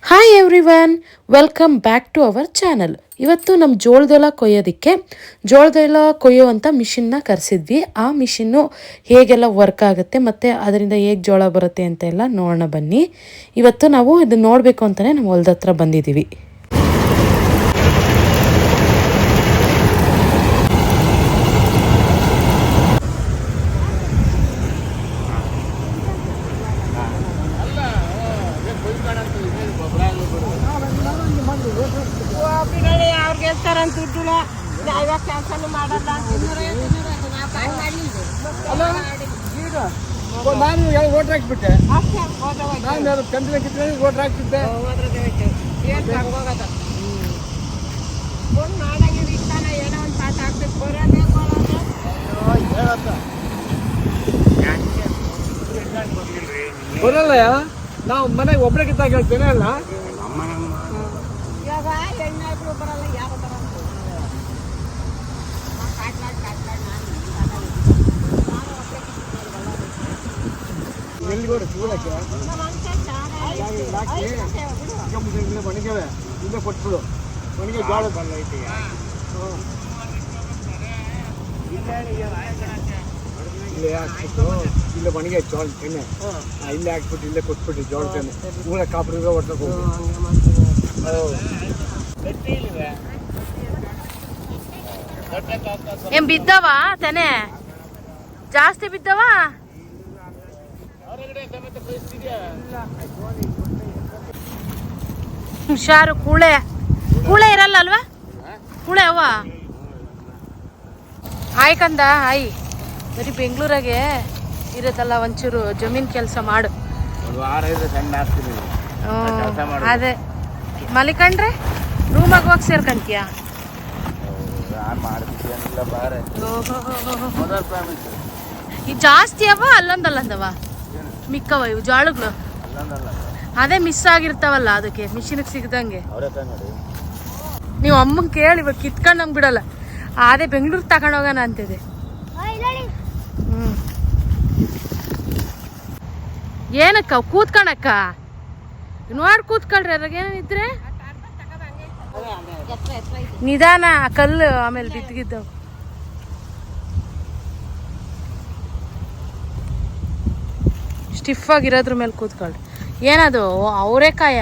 Hi everyone, welcome back to our channel. ಇವತ್ತು ನಮ್ಮ ಜೋಳದೆಲ್ಲ ಕೊಯ್ಯುವಂಥ ಮಿಷಿನ್ನ ಕರೆಸಿದ್ವಿ. ಆ ಮಿಷಿನ್ನು ಹೇಗೆಲ್ಲ ವರ್ಕ್ ಆಗುತ್ತೆ ಮತ್ತು ಅದರಿಂದ ಹೇಗೆ ಜೋಳ ಬರುತ್ತೆ ಅಂತ ಎಲ್ಲ ನೋಡೋಣ ಬನ್ನಿ. ಇವತ್ತು ನಾವು ಇದನ್ನು ನೋಡಬೇಕು ಅಂತಲೇ ನಮ್ಮ ಹೊಲದ ಹತ್ರ ಬಂದಿದ್ದೀವಿ. ನಾನು ಓಟ್ ಹಾಕ್ಬಿಟ್ಟೆ. ನಾನು ಕಂಪ್ನಿ ಓಟ್ ಹಾಕ್ಬಿಟ್ಟೆ. ಬರಲ್ಲ, ನಾವು ಮನೆಗೆ ಒಬ್ಬರೇ ಕಿತ್ತಾಗ ಹೇಳ್ತೇನೆ ಅಲ್ಲ. ಒಣಗವೆ ಇಲ್ಲೇ ಕೊಟ್ಬಿಡು. ಒಣಗಿ ಜೋಳ ಇಲ್ಲೇ ಹಾಕ್ಬಿಟ್ಟು ಇಲ್ಲೇ ಒಣಗಿ ಜೋಳ ಎಣ್ಣೆ ಇಲ್ಲೇ ಹಾಕ್ಬಿಟ್ಟು ಇಲ್ಲೇ ಕೊಟ್ಬಿಟ್ಟು ಜೋಳ ತೆನೆ ಮೂಳೆ ಕಾಪುರಿಗೆ ಹೊಡ್ಸಕ್ ಹೋಗಿ. ಏನ್ ಬಿದ್ದವ ತೆನೆ ಜಾಸ್ತಿ ಬಿದ್ದವ? ಹುಷಾರು, ಕೂಳೆ ಇರಲ್ಲ ಅಲ್ವಾ? ಕೂಳೆ ಅವ ಆಯ್ಕಂದ ಆಯ್ ಬರೀ ಬೆಂಗಳೂರಾಗೆ ಇರುತ್ತಲ್ಲ, ಒಂಚೂರು ಜಮೀನ್ ಕೆಲಸ ಮಾಡು. ಅದೇ ಮಲಿಕಂಡ್ರೆ ರೂಮಾಗ ಹೋಗಿ ಸೇರ್ಕಂತೀಯ? ಈ ಜಾಸ್ತಿ ಅವ ಅಲ್ಲೊಂದಲ್ಲಂದವ ಮಿಕ್ಕವ ಇವು ಜಾಳುಗಳು. ಅದೇ ಮಿಸ್ ಆಗಿರ್ತಾವಲ್ಲ, ಅದಕ್ಕೆ ಮಿಷಿನ್ಗೆ ಸಿಗದಂಗೆ. ನೀವು ಅಮ್ಮಂಗೆ ಕೇಳಿ ಇವಾಗ ಕಿತ್ಕೊಂಡು ನಮ್ಗೆ ಬಿಡಲ್ಲ. ಅದೇ ಬೆಂಗಳೂರಿಗೆ ತಗೊಂಡೋಗೋಣ ಅಂತಿದೆ. ಏನಕ್ಕ ಕೂತ್ಕಣಕ್ಕ ನೋಡಿ ಕೂತ್ಕೊಳ್ರಿ. ಅದ್ರಾಗ ಏನೇನಿದ್ರೆ ನಿಧಾನ, ಕಲ್ಲು ಆಮೇಲೆ ಬಿದ್ದಿದ್ದವು. ಸ್ಟಿಫ್ ಆಗಿರೋದ್ರ ಮೇಲೆ ಕೂತ್ಕೊಳ್ರಿ. ಏನದು ಅವರೆಕಾಯ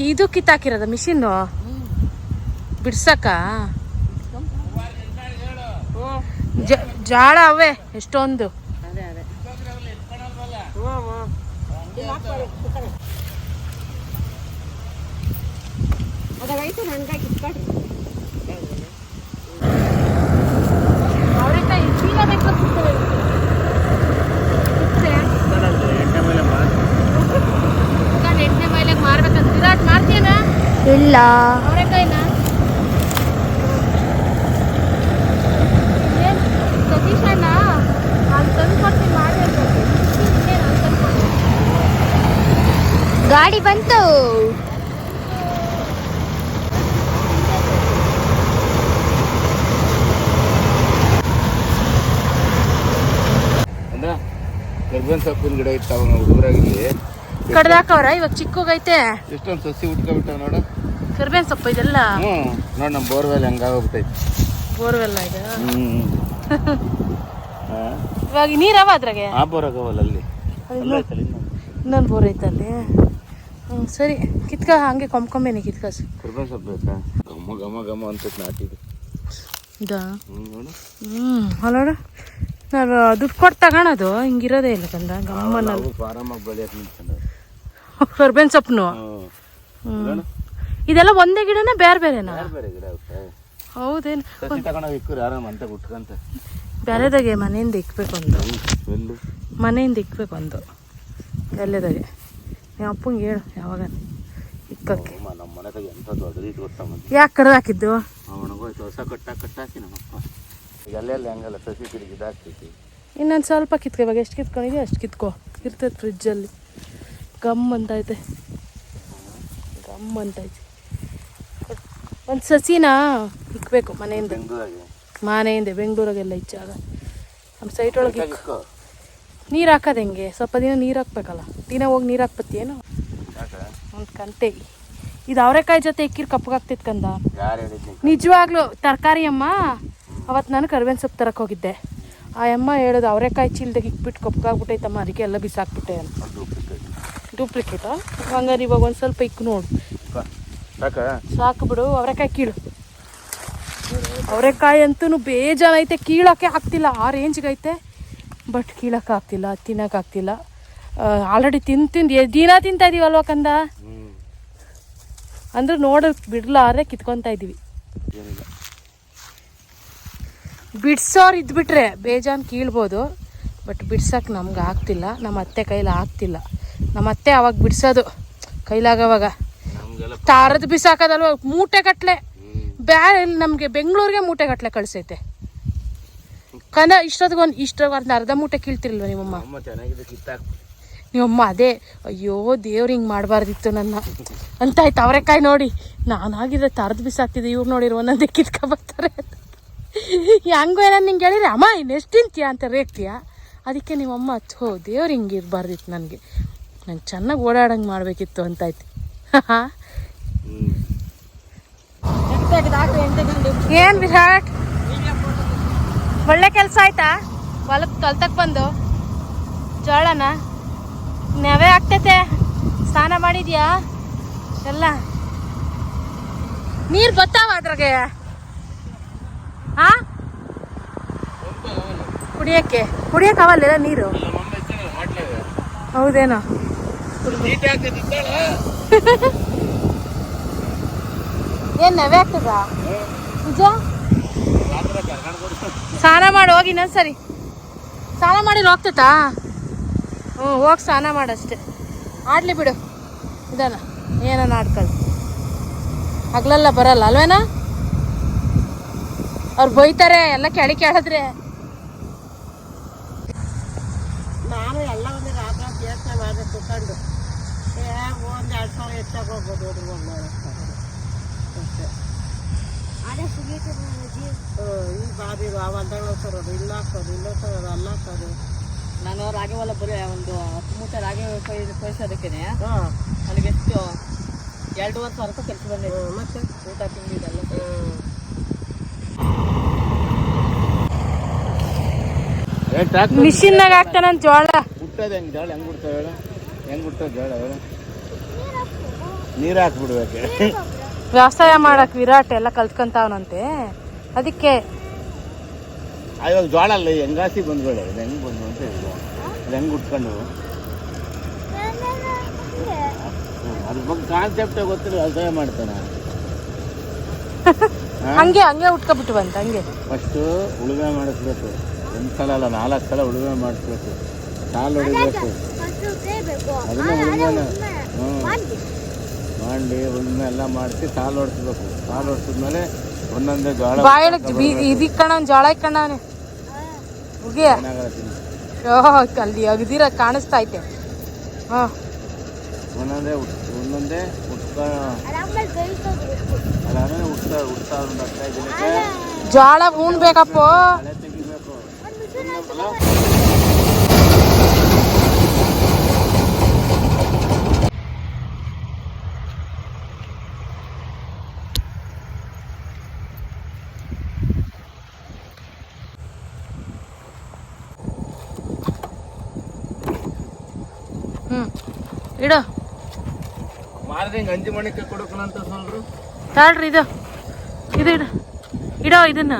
ಇದು ಕಿತ್ತಾಕಿರೋದ ಮಿಷಿನ್ನು ಬಿಡ್ಸಕ್ಕ? ಜಾಳ ಅವೇ ಎಷ್ಟೊಂದು. ಅವರೆಕಾಯಿ ಚೀಲ ಬೇಕಾಗ್ತದೆ. ಎಣ್ಣೆ ಮೇಲೆ ಮಾರ್ಬೇಕಂತ ವಿರಾಟ್ ಮಾಡ್ತೀಯನ? ಇಲ್ಲ. ಅವರೆಕಾಯಿನ ಸತೀಶ್ ಅಣ್ಣ ಅಲ್ಲಿ ತಂದು ಕೊಡ್ತೀನಿ ಮಾಡಿ. ಗಾಡಿ ಬಂತು. ಕರ್ಬೇವಿನ ಸೊಪ್ಪಿನ ಗಿಡ ಇರ್ತಾವ ಹುಡುಗರಾಗಿಲ್ಲಿ ಕಡ್ದಾಕವ್ರ. ಇವಾಗ ಚಿಕ್ಕೋಗೈತೆ. ಎಷ್ಟೊಂದು ಸಸಿ ಉಟ್ಕೊಬಿಟ್ಟಾವ ನೋಡು. ಕರ್ಬೇವಿನ ಸೊಪ್ಪು ಇದೆಲ್ಲ. ನೋಡಿ ನಮ್ಮ ಬೋರ್ವೆಲ್ ಹೆಂಗಾಗೋಗ್ಬಿಟ್ಟೈತಿ. ಬೋರ್ವೆಲ್ಲ ಇದೆ. ಇವಾಗ ನೀರವ ಅದ್ರಾಗೆ? ಆ ಬೋರ್ ಆಗವಲ್ಲ ಅಲ್ಲಿ. ಇನ್ನೊಂದು ಬೋರ್ ಐತಲ್ಲಿ. ಸರಿ ಕಿತ್ಕ, ಹಂಗೆ ಕೊಂಬ್ಕೊಂಬೇನೆ ಕಿತ್ಕಾಸಿ. ಕರ್ಬೇವಿನ ಸೊಪ್ಪು ಬೇಕಾ? ಘಮ ಘಮ ಘಮ ಅಂತ ನಾಟಿದೆ. ಇದಾ? ಅಲ್ಲೋಡು, ನಾನು ದುಡ್ಡು ಕೊಟ್ಟು ತಗೊಳೋದು ಹಿಂಗಿರೋದೇ ಇಲ್ಲ ಕಂದ. ಗಮ್ಮನಲ್ಲಿ ಆರಾಮಾಗಿ ಬೆಳೆಯಕ್ಕೆ ನಿಂತ್ಕೊಂಡು ಕರ್ಬೇವಿನ ಸೊಪ್ಪು. ಇದೆಲ್ಲ ಒಂದೇ ಗಿಡನ ಬೇರೆ ಬೇರೆನಾ? ಬೇರೆ ಗಿಡ. ಹೌದೇನು? ತಗೊಂಡೋಗಿ ಇಕ್ಕರು ಆರಾಮ ಅಂತ ಉಟ್ಕಂತ. ಬೇರೆದಾಗೆ ಮನೆಯಿಂದ ಇಕ್ಬೇಕು ಒಂದು. ಮನೆಯಿಂದ ಇಕ್ಬೇಕು ಒಂದು ಎಲ್ಲದಾಗೆ. ನೀವು ಅಪ್ಪಂಗೆ ಹೇಳು ಯಾವಾಗ ಇಕ್ಕಕ್ಕೆ. ನಮ್ಮ ಮನೆಗೆ ಎಂತ ದೊಡ್ಡದು ಇದು ಗೊತ್ತಾ? ಯಾಕೆ ಕಡ್ದು ಹಾಕಿದ್ದು? ಒಣಗೋಯ್ತು, ಹೊಸ ಕಟ್ಟಾಕಿ ನಮ್ಮಪ್ಪ. ಈಗ ಅಲ್ಲೆಲ್ಲ ಹೆಂಗಲ್ಲ ಸಸಿ ಗಿಡಕ್ಕೆ ಇದಾಗ್ತೈತಿ. ಇನ್ನೊಂದು ಸ್ವಲ್ಪ ಕಿತ್ಕೊ. ಇವಾಗ ಎಷ್ಟು ಕಿತ್ಕೊಂಡಿದ್ಯೋ ಅಷ್ಟು ಕಿತ್ಕೊ. ಇರ್ತೈತೆ ಫ್ರಿಜ್ಜಲ್ಲಿ. ಗಮ್ ಅಂತೈತೆ, ಗಮ್ ಅಂತೈತೆ. ಒಂದು ಸಸಿನ ಇಕ್ಬೇಕು ಮನೆಯಿಂದ. ಬೆಂಗಳೂರಾಗೆಲ್ಲ ಇಚ್ಚಾಗ ನಮ್ಮ ಸೈಟ್ ಒಳಗೆ ನೀರು ಹಾಕೋದು ಹೆಂಗೆ? ಸ್ವಲ್ಪ ದಿನ ನೀರು ಹಾಕ್ಬೇಕಲ್ಲ. ದಿನ ಹೋಗಿ ನೀರು ಹಾಕ್ಬತ್ತೀಯೇನು? ಒಂದು ಕಂತೆ ಇದು ಅವರೆಕಾಯಿ ಜೊತೆ ಇಕ್ಕಿರ್ ಕಪ್ಪಗಾಗ್ತಿತ್ತು ಕಂದ. ನಿಜವಾಗ್ಲೂ ತರಕಾರಿ ಅಮ್ಮ ಅವತ್ತು ನಾನು ಕರಿಬೇವಿನ ಸೊಪ್ಪು ತರಕ್ಕೆ ಹೋಗಿದ್ದೆ. ಆ ಅಮ್ಮ ಹೇಳೋದು ಅವರೆಕಾಯಿ ಚೀಲದಾಗ ಇಕ್ಬಿಟ್ಟು ಕಪ್ಪಗಾಗ್ಬಿಟ್ಟೈತಮ್ಮ, ಅದಕ್ಕೆ ಎಲ್ಲ ಬಿಸಾಕ್ಬಿಟ್ಟೆ ಅಂತ. ಡೂಪ್ಲಿಕೇಟಾ? ಹಂಗಾರೆ ಇವಾಗ ಒಂದು ಸ್ವಲ್ಪ ಇಕ್ಕು ನೋಡು. ಸಾಕು ಬಿಡು, ಅವರೆಕಾಯಿ ಕೀಳು. ಅವರೆಕಾಯಿ ಅಂತೂ ಬೇಜಾನೈತೆ, ಕೀಳೋಕ್ಕೆ ಆಗ್ತಿಲ್ಲ, ಆ ರೇಂಜ್ಗೈತೆ. ಬಟ್ ಕೀಳೋಕೆ ಆಗ್ತಿಲ್ಲ, ತಿನ್ನೋಕ್ಕಾಗ್ತಿಲ್ಲ. ಆಲ್ರೆಡಿ ತಿಂದು ದಿನ ತಿಂತಾ ಇದೀವಲ್ವ ಕಂದ, ಅಂದ್ರೆ ನೋಡೋಕೆ ಬಿಡ್ಲಾರೆ ಕಿತ್ಕೊತಾ ಇದ್ದೀವಿ. ಬಿಡ್ಸೋರು ಇದ್ಬಿಟ್ರೆ ಬೇಜಾನ್ ಕೀಳ್ಬೋದು, ಬಟ್ ಬಿಡ್ಸೋಕೆ ನಮ್ಗೆ ಆಗ್ತಿಲ್ಲ. ನಮ್ಮ ಅತ್ತೆ ಕೈಲಿ ಆಗ್ತಿಲ್ಲ. ನಮ್ಮ ಅತ್ತೆ ಅವಾಗ ಬಿಡ್ಸೋದು ಕೈಲಾಗವಾಗ ತಾರದು ಬಿಸಾಕೋದಲ್ವ, ಮೂಟೆ ಗಟ್ಟಲೆ ನಮಗೆ ಬೆಂಗಳೂರಿಗೆ ಮೂಟೆ ಗಟ್ಟಲೆ ಕಳಿಸೈತೆ ಕಂದ. ಇಷ್ಟೊಂದು ಅರ್ಧ ಮೂಟೆ ಕೀಳ್ತಿರಲ್ವ ನಿಮ್ಮಮ್ಮ? ನಿಮ್ಮಮ್ಮ ಅದೇ ಅಯ್ಯೋ ದೇವ್ರು ಹಿಂಗೆ ಮಾಡಬಾರ್ದಿತ್ತು ನನ್ನ ಅಂತ ಆಯ್ತು. ಅವರೆಕಾಯಿ ನೋಡಿ ನಾನಾಗಿದ್ರೆ ತರದು ಬಿಸಾಕ್ತಿದ್ದೆ, ಇವ್ರು ನೋಡಿರೋ ಒಂದೊಂದೇ ಕಿತ್ಕೊಬರ್ತಾರೆ. ಹೆಂಗೋ ಏನೋ ನಿಂಗೆ ಹೇಳಿರಿ ಅಮ್ಮ ಇನ್ನೆಷ್ಟು ತಿಂತೀಯ ಅಂತ ರೇಗ್ತೀಯ. ಅದಕ್ಕೆ ನಿಮ್ಮಮ್ಮ ಹೋ ದೇವ್ರು ಹಿಂಗೆ ಇರಬಾರ್ದಿತ್ತು, ನನಗೆ ನಾನು ಚೆನ್ನಾಗಿ ಓಡಾಡಂಗೆ ಮಾಡಬೇಕಿತ್ತು ಅಂತಾಯ್ತು. ಏನು ವಿರಾಟ್ ಒಳ್ಳೆ ಕೆಲಸ ಆಯ್ತಾ? ಹೊಲಕ್ಕೆ ಕಲ್ತಕ್ಕೆ ಬಂದು ಜೋಳನ ನೆವೆ ಆಗ್ತೈತೆ. ಸ್ನಾನ ಮಾಡಿದ್ಯಾ? ಎಲ್ಲ ನೀರು ಬರ್ತಾವ ಅದ್ರಾಗೆ? ಹಾ, ಕುಡಿಯಕ್ಕೆ ಅವಲ್ಲ ನೀರು? ಹೌದೇನೋ? ಏನ್ ನೆವೆ ಆಗ್ತದ ನಿಜ? ಸ್ನಾನ ಮಾಡಿ ಹೋಗಿ ಇನ್ನೊಂದ್ಸರಿ ಸ್ನಾನ ಮಾಡಿ ಹೋಗ್ತೈತಾ? ಹ್ಞೂ ಹೋಗಿ ಸ್ನಾನ ಮಾಡಷ್ಟೆ. ಆಡ್ಲಿ ಬಿಡು, ಇದಾನ ಏನಾನ ಆಡ್ಕೊಳ್ಳಿ. ಹಗ್ಲೆಲ್ಲ ಬರಲ್ಲ ಅಲ್ವೇನಾ? ಅವ್ರು ಬೈತಾರೆ ಎಲ್ಲ ಕೇಳಿದ್ರೆ. ನಾನು ಎಲ್ಲ ಒಂದು ರಾತ್ರಿ ಯೋಚನೆ ಮಾಡಿದೆ ಕುತ್ಕೊಂಡು, 1-2 ಸಾವಿರ ಹೆಚ್ಚಾಗಿ ಹೋಗ್ಬೋದು ಹುಡುಗರು ಅಷ್ಟೇ. ಈ ಬಾದಿ ಹೊಲ್ದಾಗ ತರೋದು, ಇಲ್ಲ ಹಾಕೋದು, ಇಲ್ಲ ತರೋದು, ಅಲ್ಲ ಹಾಕೋದು. ನಾನು ರಾಗಿ ಹೊಲ ಬರೀ ಒಂದು 10 ಮೂಟೆ ರಾಗಿ ಕೊಯ್ಸೋದಕ್ಕೇನೆ ನನಗೆ ಎಷ್ಟು 2-2.5 ಸಾವಿರ ರೂಪಾಯಿ ಕೆಲಸ ಬಂದಿದೆ. ಮತ್ತೆ ಊಟ ತಿಂಡಿದೆಲ್ಲ ಮಿಷಿನ್ನಾಗ ಹಾಕ್ತಾನಂತ ಜೋಳ. ಹುಟ್ಟೋದು ಹೆಂಗೆ ಜೋಳ? ಹೆಂಗೆ ಬಿಡ್ತಾವೆ ಹೇಳ? ಹೆಂಗೆ ಬಿಡ್ತಾವೆ ಜೋಳ ಹೇಳ? ನೀರು ಹಾಕ್ಬಿಡ್ಬೇಕು. ವ್ಯವಸಾಯ ಮಾಡಕ್ ವಿರಾಟ್ ಎಲ್ಲ ಕಲ್ತ್ಕೊಂತಾವನಂತೆ, ಅದಕ್ಕೆ. ಇವಾಗ ಜೋಳ ಅಲ್ಲ, ಹೆಂಗಾಸಿ ಬಂದ್ಗಳು ಇದು ಹೆಂಗೆ ಬಂದು ಅಂತ ಹೇಳಿದ. ಅದು ಹೆಂಗೆ ಉಟ್ಕೊಂಡು ಅದ್ರ ಬಗ್ಗೆ ಕಾನ್ಸೆಪ್ಟೇ ಗೊತ್ತಿಲ್ಲ, ವ್ಯವಸಾಯ ಮಾಡ್ತಾನೆ. ಹಂಗೆ ಉಟ್ಕೊಬಿಟ್ಟು ಬಂತ. ಹಂಗೆ ಫಸ್ಟು ಉಳುಮೆ ಮಾಡಿಸ್ಬೇಕು, 1 ಸಲ ಅಲ್ಲ 4 ಸಲ ಉಳುಮೆ ಮಾಡಿಸ್ಬೇಕು, ಸಾಲು ಹೊಡಿಬೇಕು. ಅದನ್ನ ಉಳುಮೆನ ಮಾಡಿ ಉಳುಮೆ ಎಲ್ಲ ಮಾಡಿಸಿ ಸಾಲು ಹೊಡಿಸ್ಬೇಕು. ಸಾಲು ಹೊಡಿಸಿದ್ಮೇಲೆ ಒಂದೊಂದೇ ಜೋಳ ಇದಕ್ಕೆ ಕಣ ಜೋಳ ಇಕ್ಕಣ್ಣವನೆ ಅಲ್ಲಿ ಅಗದಿರ ಕಾಣಿಸ್ತಾ ಐತೆ. ಒಂದೊಂದೇ ಜೋಳ ಉಣ್ಬೇಕಪ್ಪ. ತೆಗಿಬೇಕು. ಇಡು ಮಾರ್ದ ಹಿಂಗೆ 5 ಮಣಿಕ್ಕೆ ಕೊಡೋಕಂತ ಸೊಲ್ರು ತಾಳ್ರಿ. ಇದು ಇಡೋ ಇದನ್ನ.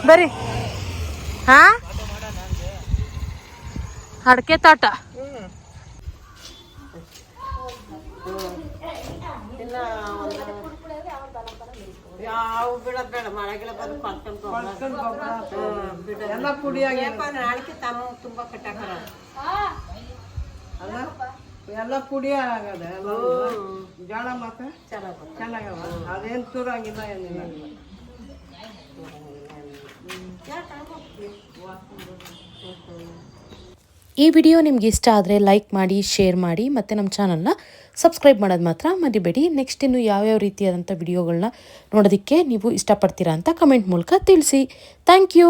ಬರ್ರಿ. ಹಾ, ಅಡಕೆ ತೋಟ. ಯಾವ ಬಿಡೋದು ಬೇಡ, ಮಳೆಗೆಲ್ಲ ಬಂದು ಎಲ್ಲ ಕುಡಿಯಾಗಿ ನಾಳೆಗೆ ತಮ್ಮ ತುಂಬ ಕಟ್ಟಾಕರ ಅಲ್ಲ ಎಲ್ಲ ಪುಡಿ ಆಗದ ಜೋಳ ಮಾತ್ರ ಚೆನ್ನಾಗವ. ಅದೇನು ತುರಾಗಿಲ್ಲ ಏನಿಲ್ಲ. ಈ ವಿಡಿಯೋ ನಿಮ್ಗೆ ಇಷ್ಟ ಆದರೆ ಲೈಕ್ ಮಾಡಿ, ಶೇರ್ ಮಾಡಿ, ಮತ್ತು ನಮ್ಮ ಚಾನಲ್ನ ಸಬ್ಸ್ಕ್ರೈಬ್ ಮಾಡೋದು ಮಾತ್ರ ಮರಿಬೇಡಿ. ನೆಕ್ಸ್ಟ್ ಇನ್ನು ಯಾವ್ಯಾವ ರೀತಿಯಾದಂಥ ವಿಡಿಯೋಗಳನ್ನ ನೋಡೋದಕ್ಕೆ ನೀವು ಇಷ್ಟಪಡ್ತೀರಾ ಅಂತ ಕಮೆಂಟ್ ಮೂಲಕ ತಿಳಿಸಿ. Thank you.